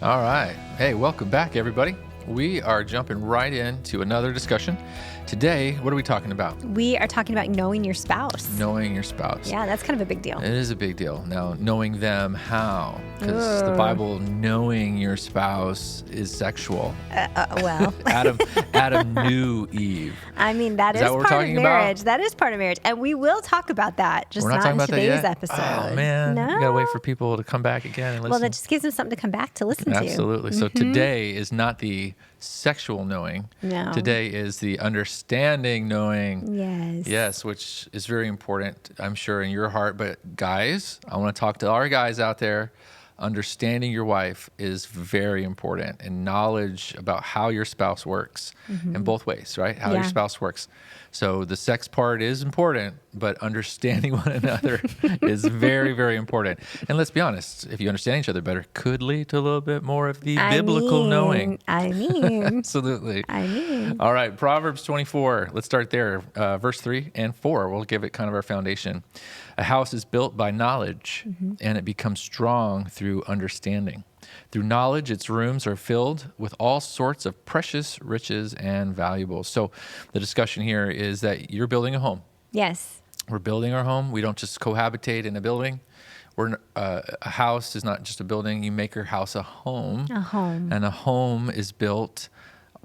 All right. Hey, welcome back, everybody. We are jumping right into another discussion. Today, what are we talking about? We are talking about knowing your spouse. Knowing your spouse. Yeah, that's kind of a big deal. It is a big deal. Now, knowing them how? Because the Bible, knowing your spouse is sexual. Well, Adam knew Eve. I mean, that is that what we're part of talking marriage. about? That is part of marriage. And we will talk about that, just We're not not talking in about that today's yet? episode. Oh, man. No. You got to wait for people to come back again and listen. Well, that just gives them something to come back to listen to. Absolutely. So today is not the sexual knowing. No. Today is the understanding knowing. Yes. Yes, which is very important, I'm sure, in your heart. But guys, I want to talk to our guys out there. Understanding your wife is very important, and knowledge about how your spouse works in both ways, right? How your spouse works. So the sex part is important, but understanding one another is very, very important. And let's be honest, if you understand each other better, could lead to a little bit more of the biblical knowing. Absolutely. All right, Proverbs 24. Let's start there. Verse 3 and 4. We'll give it kind of our foundation. A house is built by knowledge, and it becomes strong through understanding. Through knowledge, its rooms are filled with all sorts of precious riches and valuables. So the discussion here is that you're building a home. Yes. We're building our home. We don't just cohabitate in a building. A house is not just a building. You make your house a home. A home. And a home is built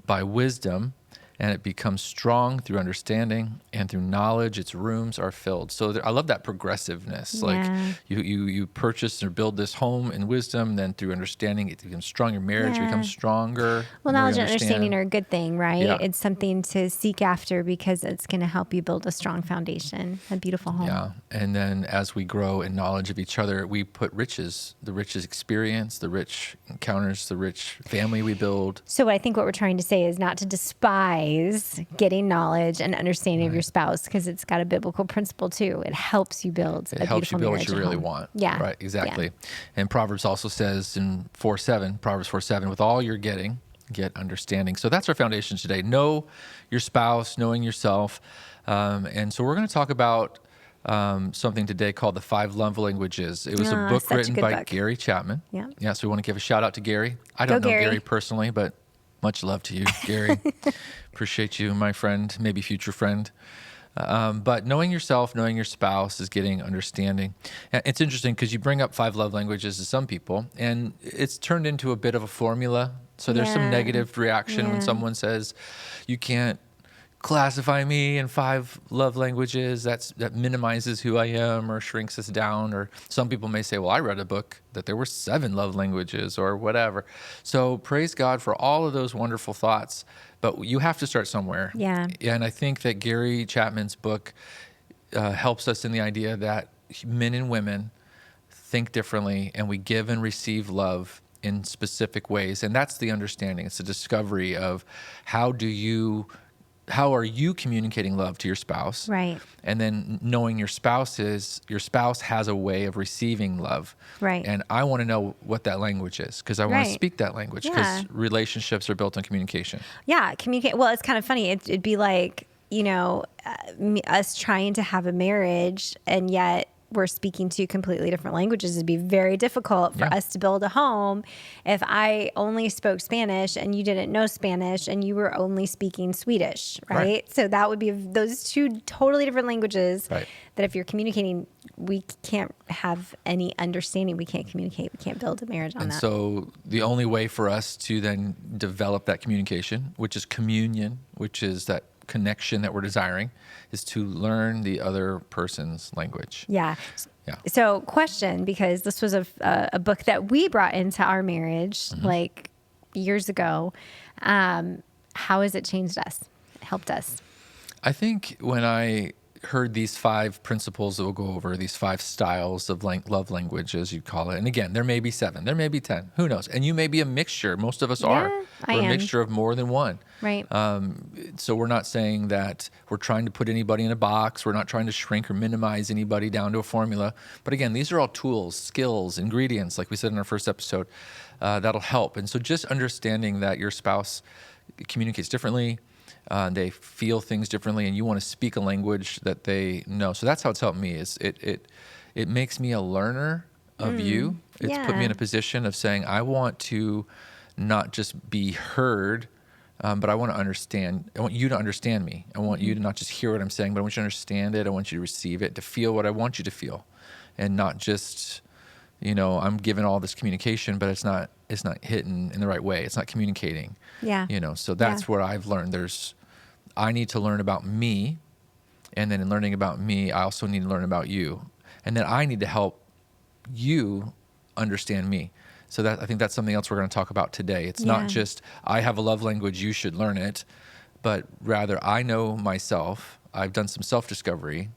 by wisdom, and it becomes strong through understanding, and through knowledge, its rooms are filled. So I love that progressiveness. Like you purchase or build this home in wisdom, then through understanding, it becomes strong. Your marriage becomes stronger. Well, knowledge and understanding are a good thing, right? Yeah. It's something to seek after because it's going to help you build a strong foundation, a beautiful home. Yeah. And then as we grow in knowledge of each other, we put riches, the rich experience, the rich encounters, the rich family we build. So I think what we're trying to say is not to despise getting knowledge and understanding of your spouse, because it's got a biblical principle too. It helps you build a beautiful marriage. It helps you build what you really home. want. Yeah. Right, exactly. Yeah. And Proverbs also says in Proverbs 4:7, with all you're getting, get understanding. So that's our foundation today. Know your spouse, knowing yourself. And so we're going to talk about something today called the 5 Love Languages. It was a book written by Gary Chapman. Yeah. So we want to give a shout out to Gary. I don't know Gary personally, but much love to you, Gary. Appreciate you, my friend, maybe future friend. But knowing yourself, knowing your spouse is getting understanding. And it's interesting because you bring up 5 love languages to some people, and it's turned into a bit of a formula. So there's some negative reaction when someone says, you can't classify me in 5 love languages. That minimizes who I am or shrinks us down. Or some people may say, well, I read a book that there were 7 love languages or whatever. So praise God for all of those wonderful thoughts. But you have to start somewhere. Yeah. And I think that Gary Chapman's book helps us in the idea that men and women think differently, and we give and receive love in specific ways. And that's the understanding. It's the discovery of how are you communicating love to your spouse? Right. And then knowing your spouse has a way of receiving love. Right. And I want to know what that language is, because I want to speak that language, because relationships are built on communication. Yeah. Communicate. Well, it's kind of funny. It'd be like, us trying to have a marriage, and yet we're speaking two completely different languages. It'd be very difficult for us to build a home if I only spoke Spanish and you didn't know Spanish and you were only speaking Swedish, right? So that would be those 2 totally different languages that if you're communicating, we can't have any understanding. We can't communicate. We can't build a marriage on that. And so the only way for us to then develop that communication, which is communion, which is that connection that we're desiring, is to learn the other person's language. Yeah. So question, because this was a book that we brought into our marriage like years ago. How has it changed us? Helped us? I think when I heard these 5 principles that we'll go over, these 5 styles of love language, as you call it. And again, there may be 7, there may be 10, who knows? And you may be a mixture. Most of us are. We're a mixture of more than one. Right. So we're not saying that we're trying to put anybody in a box. We're not trying to shrink or minimize anybody down to a formula. But again, these are all tools, skills, ingredients, like we said in our first episode, that'll help. And so just understanding that your spouse communicates differently, they feel things differently, and you want to speak a language that they know. So that's how it's helped me. It makes me a learner of you. It's put me in Yeah. a position of saying, I want to not just be heard, but I want to understand. I want you to understand me. I want you to not just hear what I'm saying, but I want you to understand it. I want you to receive it, to feel what I want you to feel, and not just, I'm giving all this communication, but it's not hitting in the right way. It's not communicating. Yeah. So that's Yeah. what I've learned. I need to learn about me, and then in learning about me, I also need to learn about you, and then I need to help you understand me. So I think that's something else we're going to talk about today. It's not Yeah. just I have a love language, you should learn it, but rather I know myself. I've done some self-discovery,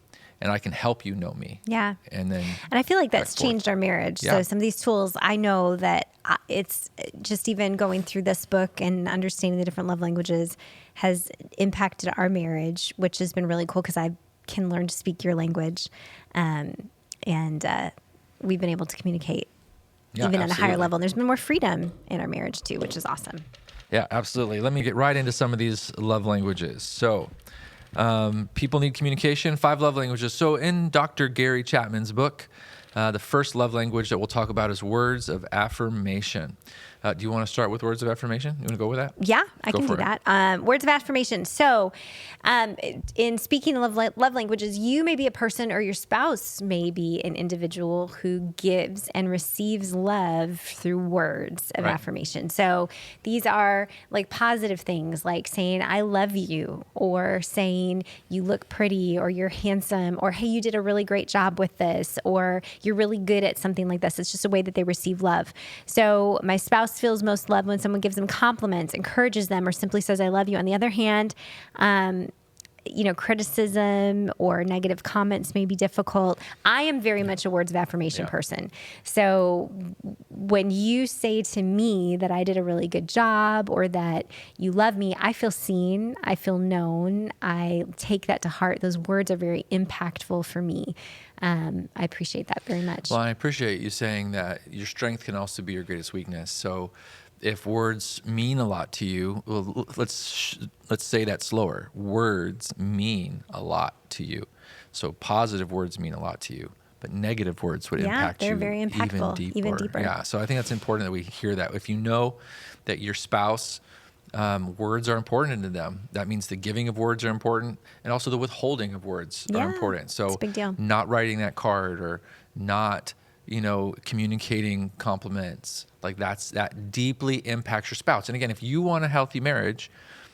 and I can help you know me. Yeah. And then And I feel like that's back forth. changed our marriage. Yeah. So some of these tools, I know that it's just even going through this book and understanding the different love languages has impacted our marriage, which has been really cool because I can learn to speak your language. And we've been able to communicate even at a higher absolutely. level. And there's been more freedom in our marriage too, which is awesome. Yeah, absolutely. Let me get right into some of these love languages. So, people need communication, 5 love languages. So in Dr. Gary Chapman's book, the first love language that we'll talk about is words of affirmation. Do you want to start with words of affirmation? You want to go with that? Yeah, I Go can for do it. that. Words of affirmation. So, in speaking of love languages, you may be a person or your spouse may be an individual who gives and receives love through words of Right. affirmation. So, these are like positive things like saying, I love you, or saying, you look pretty, or you're handsome, or hey, you did a really great job with this, or you're really good at something like this. It's just a way that they receive love. So, my spouse feels most loved when someone gives them compliments, encourages them, or simply says, I love you. On the other hand, criticism or negative comments may be difficult. I am very much a words of affirmation person. So when you say to me that I did a really good job or that you love me, I feel seen, I feel known, I take that to heart. Those words are very impactful for me. I appreciate that very much. Well, I appreciate you saying that your strength can also be your greatest weakness. So if words mean a lot to you, well, let's say that slower. Words mean a lot to you. So positive words mean a lot to you, but negative words would impact they're you very impactful, even deeper. Yeah, so I think that's important that we hear that. If you know that your spouse, words are important to them, that means the giving of words are important, and also the withholding of words are important. So it's a big deal. not writing that card or not communicating compliments, like that deeply impacts your spouse. And again, if you want a healthy marriage,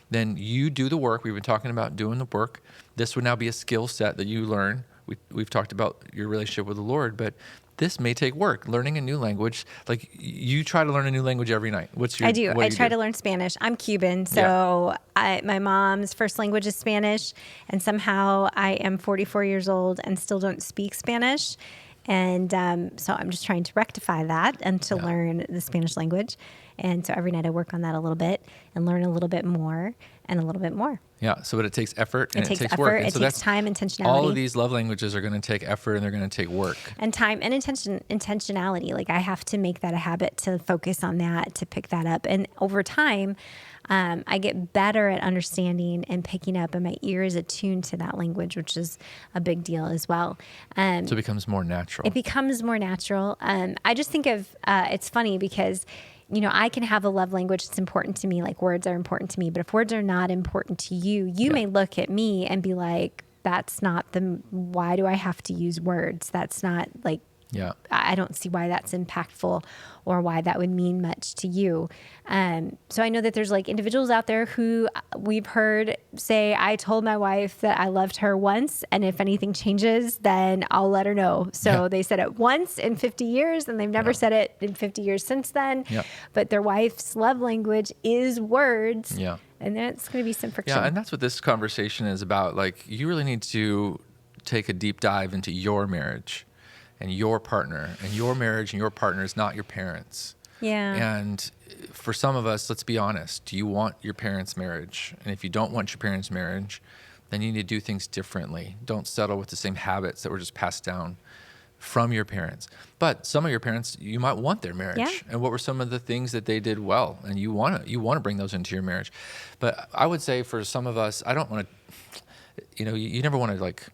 then you do the work. We've been talking about doing the work. This would now be a skill set that you learn. We've talked about your relationship with the Lord, but this may take work. Learning a new language, like you try to learn a new language every night. I do. I try to learn Spanish. I'm Cuban, so my mom's first language is Spanish, and somehow I am 44 years old and still don't speak Spanish. And so I'm just trying to rectify that and to learn the Spanish language. And so every night I work on that a little bit and learn a little bit more and a little bit more. Yeah, so but it takes effort and it takes effort, work. And it so takes that's time, intentionality. All of these love languages are going to take effort and they're going to take work. And time and intentionality. Like I have to make that a habit to focus on that, to pick that up. And over time, I get better at understanding and picking up, and my ear is attuned to that language, which is a big deal as well. So it becomes more natural. It becomes more natural. I just think of, it's funny because, I can have a love language that's important to me, like words are important to me, but if words are not important to you, you may look at me and be like, that's not why do I have to use words? That's not like, I don't see why that's impactful or why that would mean much to you. So I know that there's like individuals out there who we've heard say, I told my wife that I loved her once, and if anything changes, then I'll let her know. So they said it once in 50 years, and they've never said it in 50 years since then. But their wife's love language is words. And that's going to be some friction. Yeah, and that's what this conversation is about. Like, you really need to take a deep dive into your marriage and your partner, and your marriage and your partner is not your parents. And for some of us, let's be honest, do you want your parents' marriage? And if you don't want your parents' marriage, then you need to do things differently. Don't settle with the same habits that were just passed down from your parents. But some of your parents, you might want their marriage. And what were some of the things that they did well? And you want to bring those into your marriage. But I would say for some of us, I don't want to, you never want to like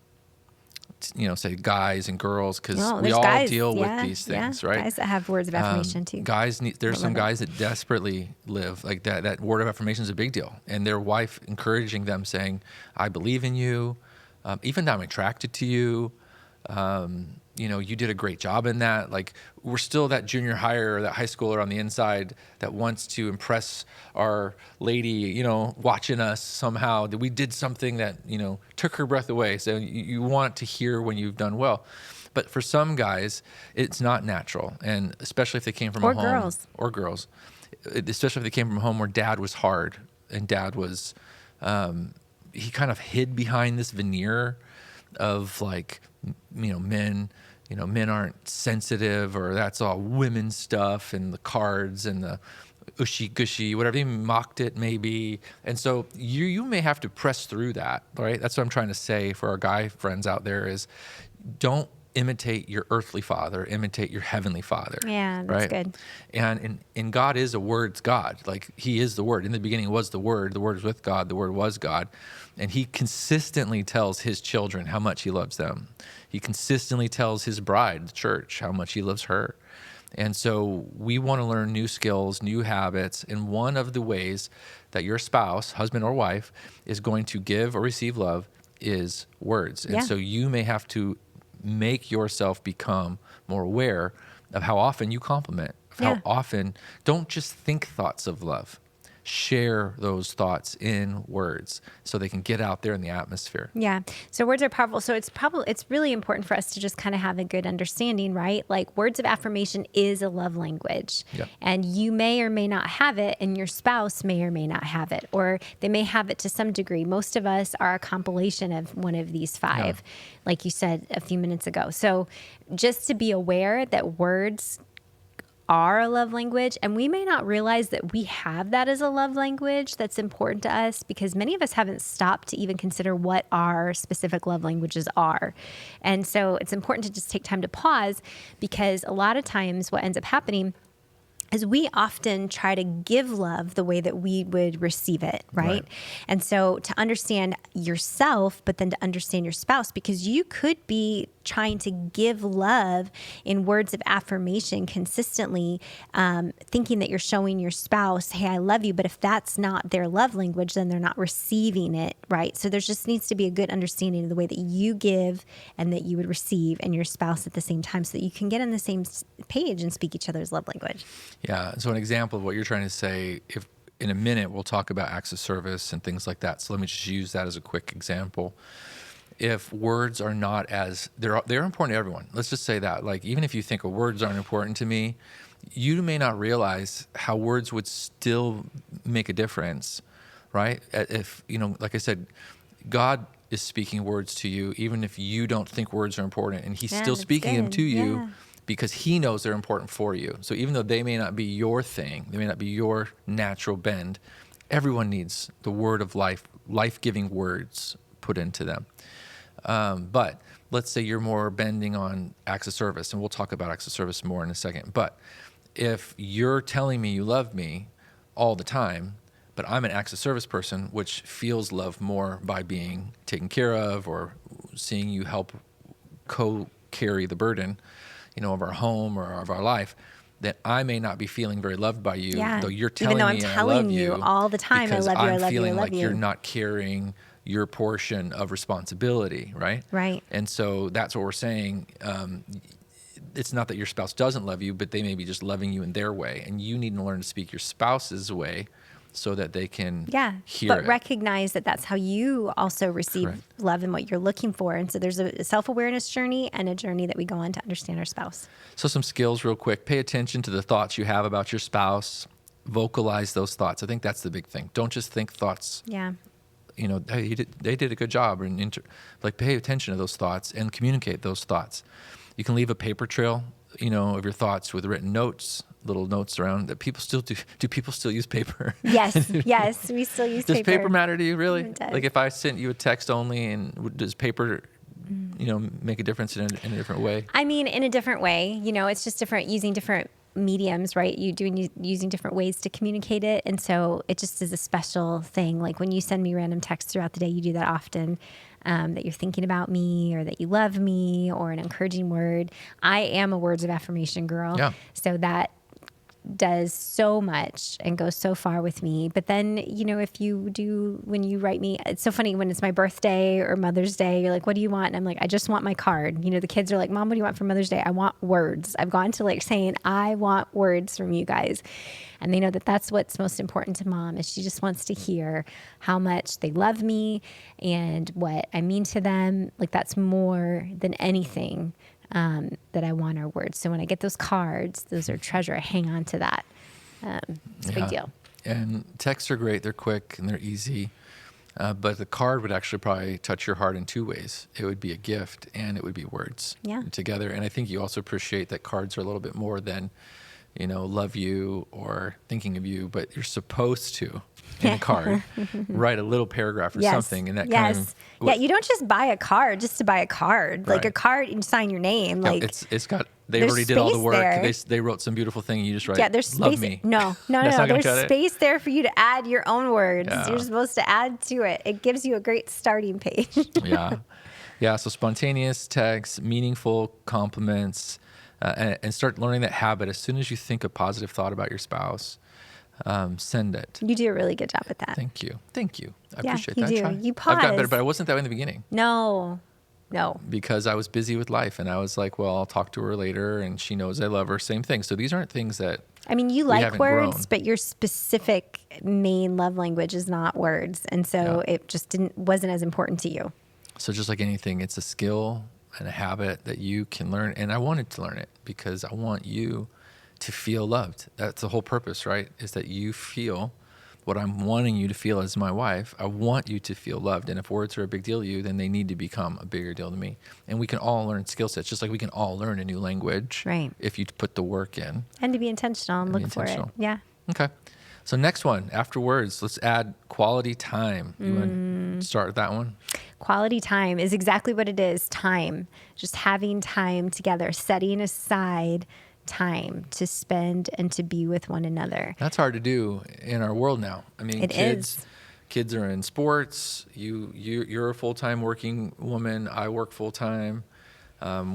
say guys and girls, because No, we there's all guys. deal Yeah, with these things, right? Guys that have words of affirmation too. Guys need. There's I some love it. guys that desperately live like that. That word of affirmation is a big deal, and their wife encouraging them, saying, "I believe in you. Even though I'm attracted to you. You did a great job in that." Like, we're still that junior higher or that high schooler on the inside that wants to impress our lady, watching us somehow, that we did something that, took her breath away. So you want to hear when you've done well. But for some guys, it's not natural. And especially if they came from a home. Or girls. Especially if they came from a home where dad was hard and dad was, he kind of hid behind this veneer of like, men aren't sensitive, or that's all women's stuff, and the cards and the ushy gushy, whatever. He mocked it maybe. And so you may have to press through that, right? That's what I'm trying to say for our guy friends out there is, don't imitate your earthly father, imitate your heavenly father. Yeah, that's right? good. And God is a word's God. Like, he is the word. In the beginning was the word was with God, the word was God. And he consistently tells his children how much he loves them. He consistently tells his bride, the church, how much he loves her. And so we want to learn new skills, new habits. And one of the ways that your spouse, husband or wife, is going to give or receive love is words. And so you may have to make yourself become more aware of how often you compliment, of how often, don't just think thoughts of love. Share those thoughts in words so they can get out there in the atmosphere. Yeah. So words are powerful. So it's really important for us to just kind of have a good understanding, right? Like, words of affirmation is a love language. Yep. And you may or may not have it, and your spouse may or may not have it, or they may have it to some degree. Most of us are a compilation of one of these five, like you said a few minutes ago. So just to be aware that words are a love language, and we may not realize that we have that as a love language that's important to us, because many of us haven't stopped to even consider what our specific love languages are. And so it's important to just take time to pause, because a lot of times what ends up happening is we often try to give love the way that we would receive it, right? And so to understand yourself, but then to understand your spouse, because you could be trying to give love in words of affirmation consistently, thinking that you're showing your spouse, hey, I love you. But if that's not their love language, then they're not receiving it, right? So there just needs to be a good understanding of the way that you give and that you would receive, and your spouse at the same time, so that you can get on the same page and speak each other's love language. Yeah. So an example of what you're trying to say, if in a minute we'll talk about acts of service and things like that. So let me just use that as a quick example. If words are not as, they're important to everyone. Let's just say that. Like, even if you think words aren't important to me, you may not realize how words would still make a difference, right? If, like I said, God is speaking words to you, even if you don't think words are important, and he's still speaking them to you because he knows they're important for you. So even though they may not be your thing, they may not be your natural bend, everyone needs the word of life, life-giving words put into them. But let's say you're more bending on acts of service, and we'll talk about acts of service more in a second. But if you're telling me you love me all the time, but I'm an acts of service person, which feels love more by being taken care of or seeing you help co-carry the burden, of our home or of our life, that I may not be feeling very loved by you, though you're telling me I love you. Even though I'm telling you all the time, I love you, I love you, I love you. I'm feeling like you're not carrying your portion of responsibility, right? Right. And so that's what we're saying. It's not that your spouse doesn't love you, but they may be just loving you in their way. And you need to learn to speak your spouse's way so that they can hear but it. Recognize that that's how you also receive love and what you're looking for. And so there's a self-awareness journey and a journey that we go on to understand our spouse. So some skills real quick. Pay attention to the thoughts you have about your spouse. Vocalize those thoughts. I think that's the big thing. Don't just think thoughts. Yeah. Hey, they did a good job. Pay attention to those thoughts and communicate those thoughts. You can leave a paper trail, of your thoughts with written notes, little notes around that people still do. Do people still use paper? Yes, we still use paper. Does paper matter to you, really? It does. Like, if I sent you a text only, and does paper, make a difference in a different way? I mean, in a different way. It's just different, using different mediums, right? Using different ways to communicate it. And so it just is a special thing. Like, when you send me random texts throughout the day, you do that often. that you're thinking about me or that you love me or an encouraging word. I am a words of affirmation girl. Yeah. So that does so much and goes so far with me. But then, when you write me, it's so funny when it's my birthday or Mother's Day, you're like, what do you want? And I'm like, I just want my card. The kids are like, Mom, what do you want for Mother's Day? I want words. I've gone to saying, I want words from you guys. And they know that that's what's most important to Mom is she just wants to hear how much they love me and what I mean to them. That's more than anything that I want our words. So when I get those cards, those are treasure. I hang on to that. It's a big deal. And texts are great. They're quick and they're easy. But the card would actually probably touch your heart in two ways. It would be a gift and it would be words together. And I think you also appreciate that cards are a little bit more than, love you or thinking of you, but you're supposed to, in a card, write a little paragraph or something. And that kind of... you don't just buy a card just to buy a card. Like a card and sign your name. It's got... They already did all the work. They wrote some beautiful thing. You just write, there's space. Love me. No. There's space there for you to add your own words. Yeah. You're supposed to add to it. It gives you a great starting page. Yeah. So spontaneous texts, meaningful compliments, and start learning that habit. As soon as you think a positive thought about your spouse, send it. You do a really good job at that. Thank you. I appreciate that. You do. You pause. I've gotten better, but I wasn't that way in the beginning. No. Because I was busy with life and I was like, well, I'll talk to her later and she knows I love her. Same thing. So these aren't things that you like words, grown. But your specific main love language is not words. And so it just wasn't as important to you. So just like anything, it's a skill and a habit that you can learn. And I wanted to learn it because I want you to feel loved. That's the whole purpose, right? Is that you feel what I'm wanting you to feel as my wife. I want you to feel loved. And if words are a big deal to you, then they need to become a bigger deal to me. And we can all learn skill sets, just like we can all learn a new language. Right. If you put the work in. And to be intentional and look for it. Yeah. Okay. So next one, after words, let's add quality time. You want to start with that one? Quality time is exactly what it is. Time. Just having time together, setting aside time to spend and to be with one another. That's hard to do in our world now. I mean, kids are in sports. You're a full-time working woman. I work full-time.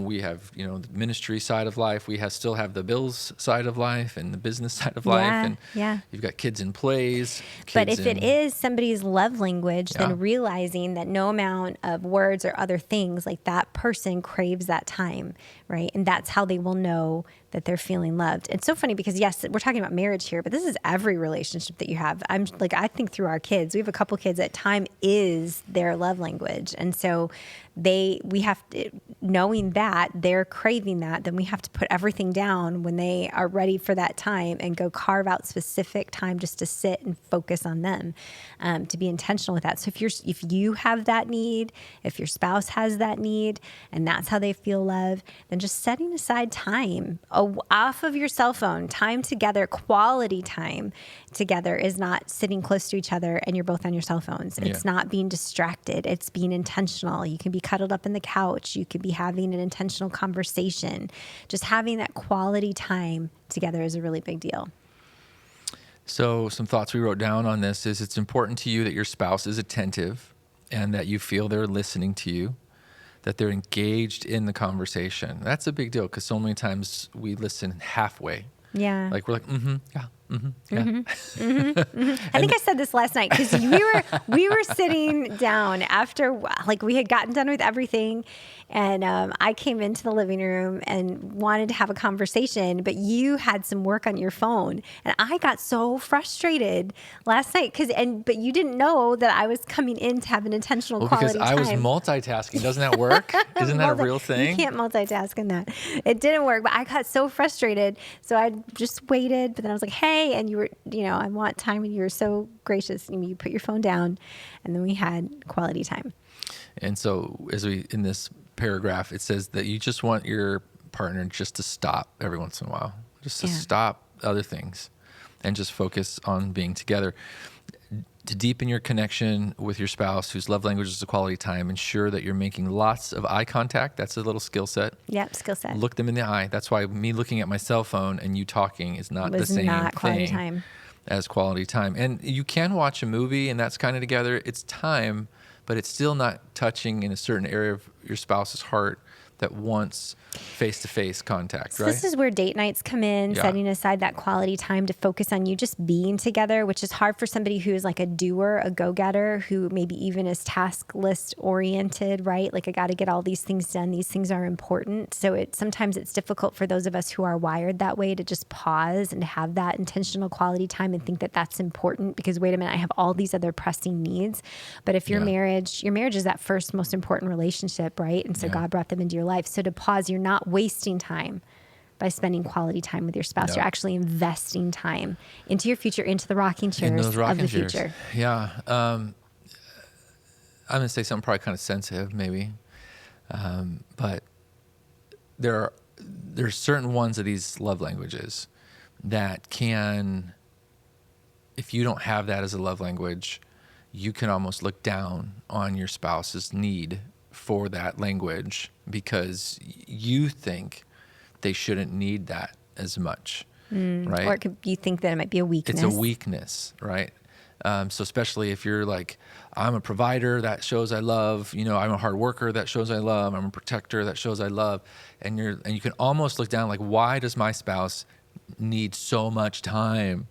We have, the ministry side of life. We still have the bills side of life and the business side of life. And you've got kids in plays. But if it is somebody's love language, then realizing that no amount of words or other things, like that person craves that time, right? And that's how they will know that they're feeling loved. It's so funny because yes, we're talking about marriage here, but this is every relationship that you have. I think through our kids, we have a couple kids that time is their love language. And so we have to, knowing that they're craving that, then we have to put everything down when they are ready for that time and go carve out specific time just to sit and focus on them, to be intentional with that. So if you have that need, if your spouse has that need, and that's how they feel love, then just setting aside time off of your cell phone, time together, quality time together is not sitting close to each other and you're both on your cell phones. It's not being distracted. It's being intentional. You can be cuddled up in the couch. You could be having an intentional conversation. Just having that quality time together is a really big deal. So some thoughts we wrote down on this is it's important to you that your spouse is attentive and that you feel they're listening to you, that they're engaged in the conversation. That's a big deal because so many times we listen halfway. Yeah. Like we're like, yeah. I think I said this last night because we were sitting down after we had gotten done with everything, and I came into the living room and wanted to have a conversation, but you had some work on your phone, and I got so frustrated last night but you didn't know that I was coming in to have an intentional quality time. Because I was multitasking. Doesn't that work? Isn't that a real thing? You can't multitask in that. It didn't work, but I got so frustrated, so I just waited. But then I was like, "Hey," and you were, I want time, and you were so gracious. You put your phone down, and then we had quality time. And so, in this paragraph, it says that you just want your partner just to stop every once in a while, just to stop other things, and just focus on being together. To deepen your connection with your spouse, whose love language is the quality time, ensure that you're making lots of eye contact. That's a little skill set. Yep, skill set. Look them in the eye. That's why me looking at my cell phone and you talking is not the same thing as quality time. And you can watch a movie and that's kind of together. It's time, but it's still not touching in a certain area of your spouse's heart that wants face-to-face contact, So right? this is where date nights come in, Yeah. setting aside that quality time to focus on you just being together, which is hard for somebody who's like a doer, a go-getter, who maybe even is task list oriented, right? Like, I got to get all these things done. These things are important. So sometimes it's difficult for those of us who are wired that way to just pause and have that intentional quality time and think that that's important because, wait a minute, I have all these other pressing needs. But if your marriage is that first most important relationship, right? And so God brought them into your life. So to pause, you're not wasting time by spending quality time with your spouse. No. You're actually investing time into your future, into the rocking In chairs those rocking of the chairs. future. Yeah. I'm going to say something probably kind of sensitive maybe. But there's certain ones of these love languages that can, if you don't have that as a love language, you can almost look down on your spouse's need for that language because you think they shouldn't need that as much, right? Or you think that it might be a weakness. It's a weakness, right? So especially if you're like, I'm a provider, that shows I love, I'm a hard worker, that shows I love, I'm a protector, that shows I love. And you can almost look down like, why does my spouse need so much time?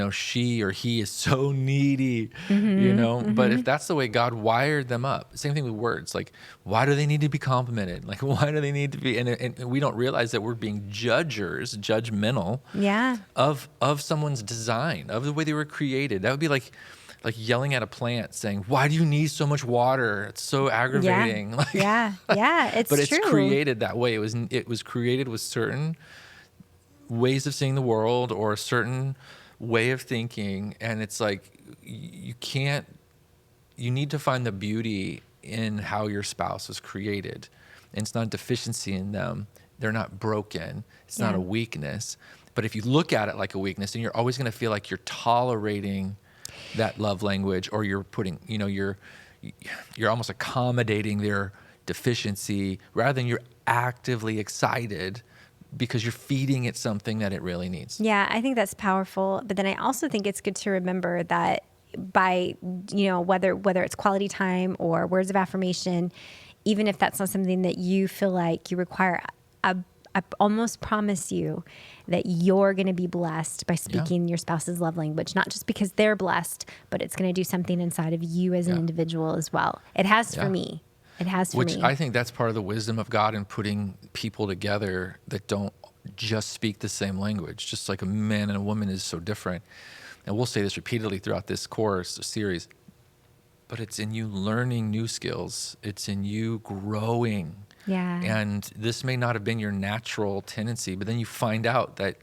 She or he is so needy, but if that's the way God wired them up, same thing with words, like, why do they need to be complimented? Like, why do they need to be, and we don't realize that we're being judgmental of someone's design, of the way they were created. That would be like yelling at a plant saying, why do you need so much water? It's so aggravating. It's but it's true. created that way. It was created with certain ways of seeing the world or a certain way of thinking, and it's like you need to find the beauty in how your spouse was created, and it's not a deficiency in them. They're not broken. It's not a weakness. But if you look at it like a weakness, then you're always going to feel like you're tolerating that love language, or you're putting, you're almost accommodating their deficiency rather than you're actively excited because you're feeding it something that it really needs. Yeah, I think that's powerful. But then I also think it's good to remember that by, whether it's quality time or words of affirmation, even if that's not something that you feel like you require, I almost promise you that you're going to be blessed by speaking your spouse's love language, not just because they're blessed, but it's going to do something inside of you as an individual as well. It has for me. It has for me. Which I think that's part of the wisdom of God in putting people together that don't just speak the same language. Just like a man and a woman is so different. And we'll say this repeatedly throughout this series, but it's in you learning new skills. It's in you growing. Yeah. And this may not have been your natural tendency, but then you find out that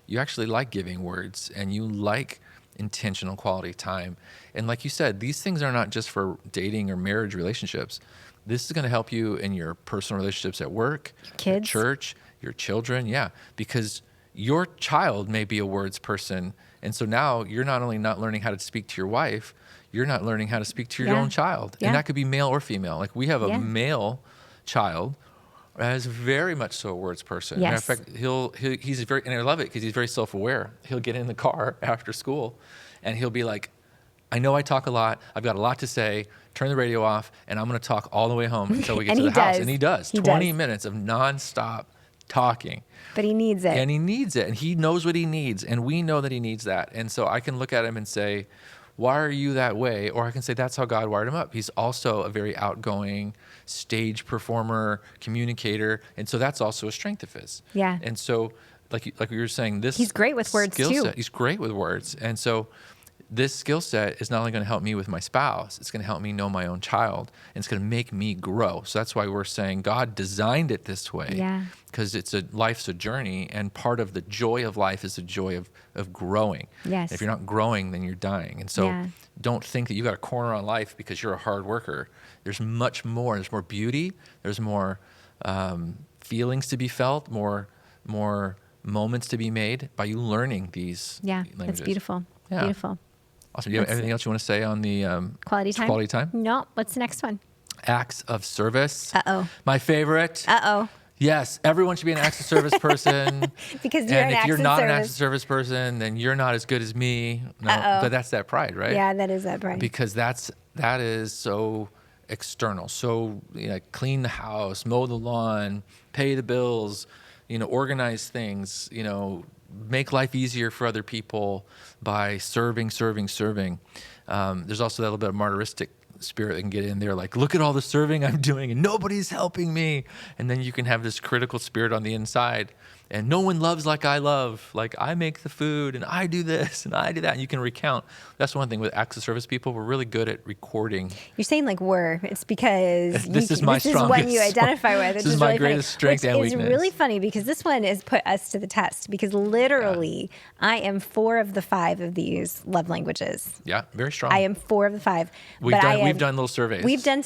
you actually like giving words and you like intentional quality time. And like you said, these things are not just for dating or marriage relationships. This is going to help you in your personal relationships at work, kids, at church, your children. Yeah, because your child may be a words person. And so now you're not only not learning how to speak to your wife, you're not learning how to speak to your own child. And that could be male or female. Like we have a male child that is very much so a words person. Yes. Matter of fact, he's very, and I love it because he's very self-aware. He'll get in the car after school and he'll be like, I know I talk a lot. I've got a lot to say. Turn the radio off, and I'm going to talk all the way home until we get to the house. And he does. 20 minutes of nonstop talking. But he needs it. And he needs it. And he knows what he needs. And we know that he needs that. And so I can look at him and say, why are you that way? Or I can say, that's how God wired him up. He's also a very outgoing stage performer, communicator. And so that's also a strength of his. Yeah. And so like you were saying, he's great with words too. He's great with words. And so this skill set is not only going to help me with my spouse, it's going to help me know my own child, and it's going to make me grow. So that's why we're saying God designed it this way. Yeah. Because life's a journey, and part of the joy of life is the joy of growing. Yes. And if you're not growing, then you're dying. And so don't think that you got a corner on life because you're a hard worker. There's much more. There's more beauty. There's more feelings to be felt, more moments to be made by you learning these languages. That's beautiful. Yeah. Beautiful. Awesome. Do you have anything else you want to say on the quality time? Quality time? No. What's the next one? Acts of service. Uh-oh. My favorite. Uh-oh. Yes, everyone should be an acts of service person. Because you're and an if you're acts of not an service. acts of service person, then you're not as good as me. No, Uh-oh. but that's that pride, right? Yeah, that is that pride. Because that is so external. So, clean the house, mow the lawn, pay the bills, organize things, make life easier for other people by serving. There's also that little bit of martyristic spirit that can get in there, like, look at all the serving I'm doing and nobody's helping me. And then you can have this critical spirit on the inside, and no one loves like I love. Like, I make the food and I do this and I do that. And you can recount. That's one thing with acts of service people. We're really good at recording. You're saying like it's because this is my strongest. This is what you identify with. This is my greatest strength and weakness. Which is really funny because this one has put us to the test, because literally I am 4 of the 5 of these love languages. Yeah, very strong. I am 4 of the 5. We've done little surveys. We've done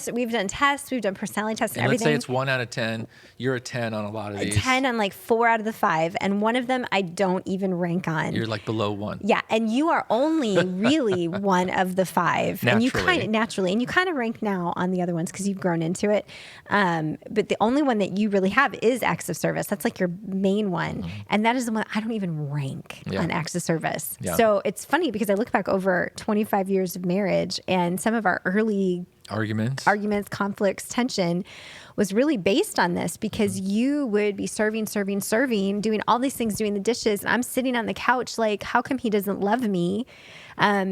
tests. We've done personality tests and everything. Let's say it's 1 out of 10. You're a 10 on a lot of these. 10 on like 4 out of the 5, and one of them I don't even rank on. You're like below 1. Yeah, and you are only really 1 of the 5. Naturally. And you kind of rank now on the other ones because you've grown into it. But the only one that you really have is acts of service. That's like your main one. Mm-hmm. And that is the one I don't even rank on acts of service. Yeah. So it's funny because I look back over 25 years of marriage, and some of our early arguments, conflicts, tension was really based on this, because you would be serving, doing all these things, doing the dishes. And I'm sitting on the couch like, how come he doesn't love me?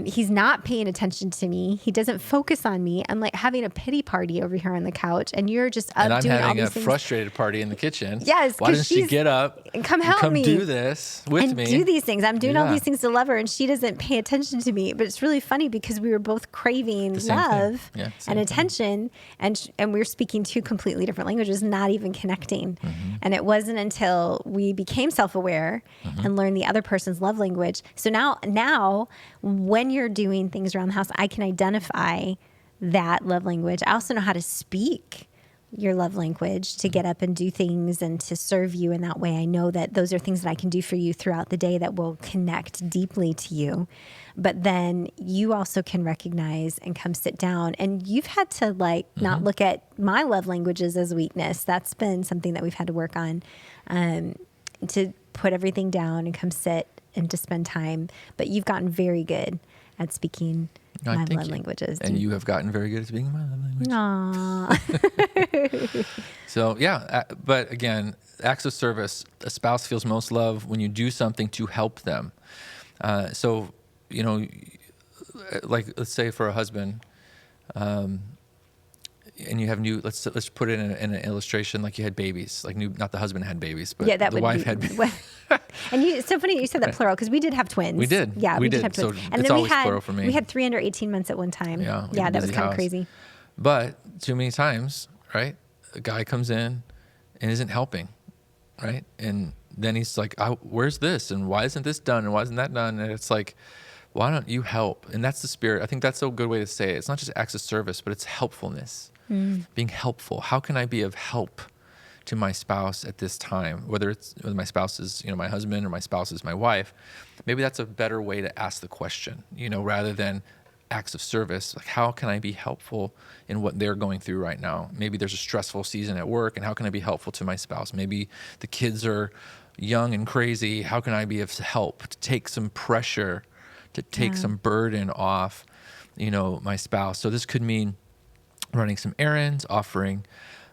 He's not paying attention to me. He doesn't focus on me. I'm like having a pity party over here on the couch, and you're just up doing all these things. And I'm having a frustrated party in the kitchen. Yes. Why doesn't she get up and come help me? Do this with me. And do these things. I'm doing all these things to love her, and she doesn't pay attention to me. But it's really funny because we were both craving love and attention, and we were speaking 2 completely different languages, not even connecting. Mm-hmm. And it wasn't until we became self-aware and learned the other person's love language. So now when you're doing things around the house, I can identify that love language. I also know how to speak your love language to get up and do things and to serve you in that way. I know that those are things that I can do for you throughout the day that will connect deeply to you. But then you also can recognize and come sit down. And you've had to not look at my love languages as weakness. That's been something that we've had to work on, to put everything down and come sit and to spend time. But you've gotten very good at speaking my love languages. And you have gotten very good at speaking my love language. Aww. So, but again, acts of service, a spouse feels most love when you do something to help them. Like let's say for a husband, and you have let's put it in an illustration, like you had babies, like not the husband had babies, but the wife had babies. And it's so funny you said that plural, because we did have twins. We did. Yeah, we did have twins. So and it's always plural for me. We had 3 under 18 months at one time. Yeah, that was kind of crazy. But too many times, right? A guy comes in and isn't helping, right? And then he's like, where's this? And why isn't this done? And why isn't that done? And it's like, why don't you help? And that's the spirit. I think that's a good way to say it. It's not just acts of service, but it's helpfulness. Being helpful. How can I be of help to my spouse at this time? Whether my spouse is, my husband, or my spouse is my wife. Maybe that's a better way to ask the question, rather than acts of service. Like, how can I be helpful in what they're going through right now? Maybe there's a stressful season at work, and how can I be helpful to my spouse? Maybe the kids are young and crazy. How can I be of help to take some pressure, to take some burden off, my spouse? So this could mean running some errands, offering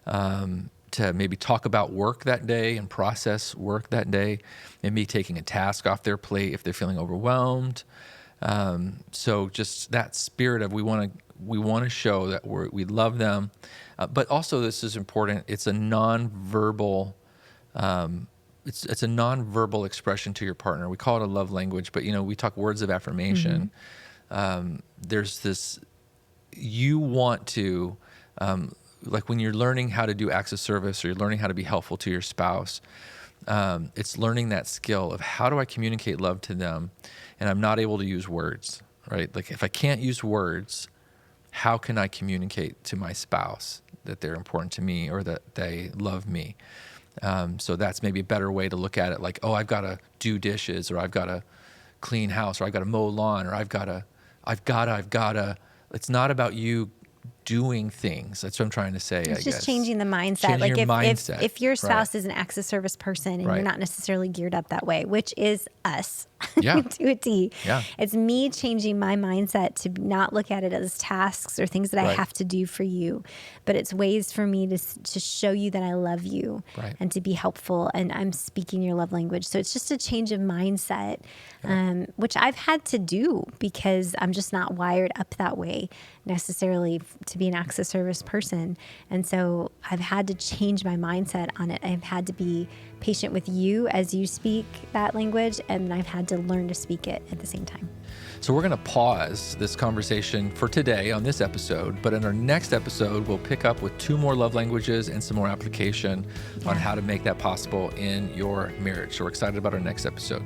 to maybe talk about work that day and process work that day, maybe taking a task off their plate if they're feeling overwhelmed. So just that spirit of we want to show that we love them, but also this is important. It's a nonverbal. It's a nonverbal expression to your partner. We call it a love language, but we talk words of affirmation. There's this. You want to, like when you're learning how to do acts of service, or you're learning how to be helpful to your spouse, it's learning that skill of how do I communicate love to them, and I'm not able to use words, right? Like if I can't use words, how can I communicate to my spouse that they're important to me or that they love me? So that's maybe a better way to look at it. Like, oh, I've got to do dishes, or I've got to clean house, or I've got to mow lawn, or I've got to. It's not about you doing things. That's what I'm trying to say, It's just changing the mindset. Mindset. If your spouse is an acts of service person and you're not necessarily geared up that way, which is us Yeah. to a T. Yeah. It's me changing my mindset to not look at it as tasks or things that I Right. have to do for you, but it's ways for me to show you that I love you Right. and to be helpful, and I'm speaking your love language. So it's just a change of mindset, which I've had to do because I'm just not wired up that way necessarily to be an acts of service person. And so I've had to change my mindset on it. I've had to be patient with you as you speak that language, and I've had to learn to speak it at the same time. So we're going to pause this conversation for today on this episode, but in our next episode, we'll pick up with 2 more love languages and some more application on how to make that possible in your marriage. So we're excited about our next episode.